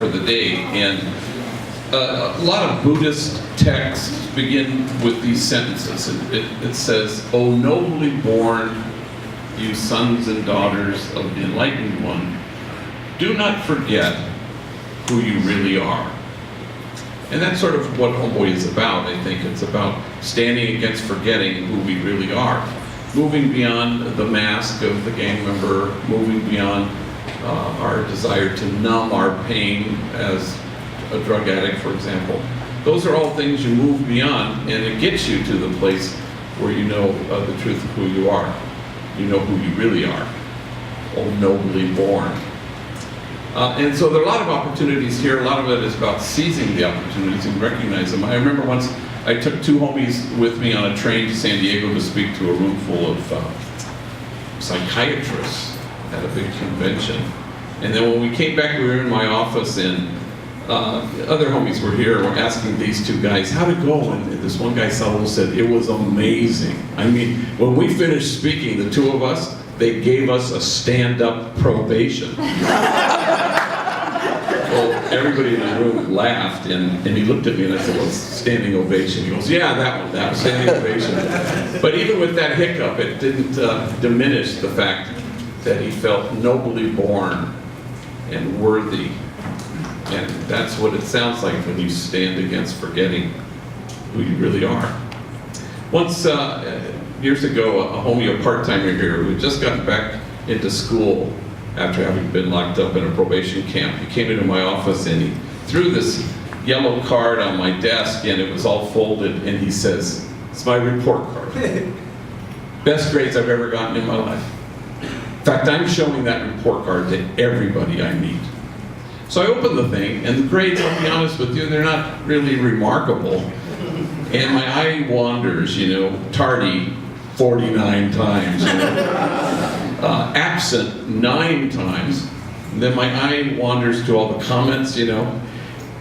for the day, and a lot of Buddhist texts begin with these sentences. It says, "O nobly born, you sons and daughters of the Enlightened One, do not forget who you really are." And that's sort of what Homeboy is about, I think. It's about standing against forgetting who we really are. Moving beyond the mask of the gang member, moving beyond our desire to numb our pain as a drug addict, for example. Those are all things you move beyond, and it gets you to the place where you know the truth of who you are. You know who you really are. Oh, nobly born. And so there are a lot of opportunities here. A lot of it is about seizing the opportunities and recognizing them. I remember once I took two homies with me on a train to San Diego to speak to a room full of psychiatrists at a big convention. And then when we came back, we were in my office, and other homies were here, were asking these two guys how to go, and this one guy said it was amazing. I mean, when we finished speaking, the two of us, they gave us a stand-up probation. Well, everybody in the room laughed, and he looked at me and I said, "Well, standing ovation." He goes, "Yeah, that was standing ovation." But even with that hiccup, it didn't diminish the fact that he felt nobly born and worthy. And that's what it sounds like when you stand against forgetting who you really are. Once, years ago, a homie, a part-timer here, who had just gotten back into school after having been locked up in a probation camp, he came into my office and he threw this yellow card on my desk, and it was all folded, and he says, "It's my report card. Best grades I've ever gotten in my life. In fact, I'm showing that report card to everybody I meet." So I opened the thing, and the grades, I'll be honest with you, they're not really remarkable. And my eye wanders, tardy 49 times, absent 9 times. And then my eye wanders to all the comments,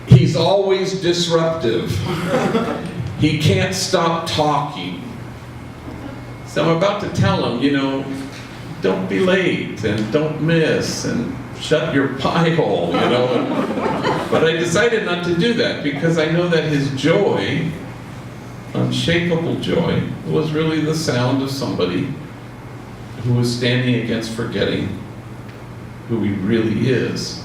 He's always disruptive. He can't stop talking. So I'm about to tell him, don't be late, and don't miss, and shut your pie hole, But I decided not to do that, because I know that his joy, unshakable joy, was really the sound of somebody who was standing against forgetting who he really is.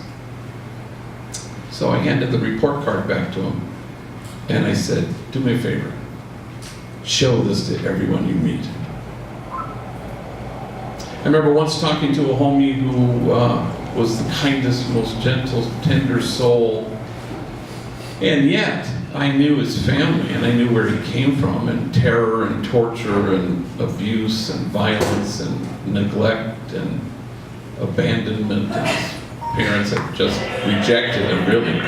So I handed the report card back to him, and I said, "Do me a favor, show this to everyone you meet." I remember once talking to a homie who was the kindest, most gentle, tender soul, and yet I knew his family, and I knew where he came from, and terror and torture and abuse and violence and neglect and abandonment. And his parents had just rejected him, really.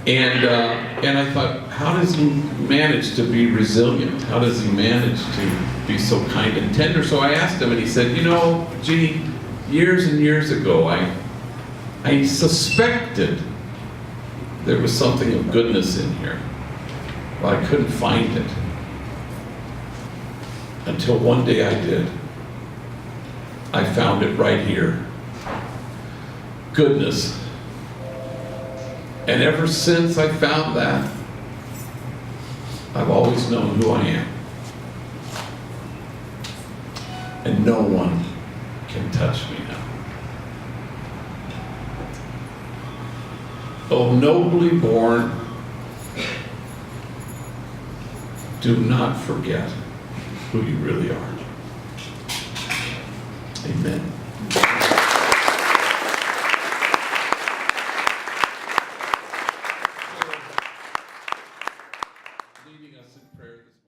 And I thought, how does he manage to be resilient? How does he manage to be so kind and tender? So I asked him, and he said, "Gee, years and years ago, I suspected there was something of goodness in here, but I couldn't find it. Until one day I did. I found it right here. Goodness. And ever since I found that, I've always known who I am. And no one can touch me now. Oh, nobly born, do not forget who you really are." Amen.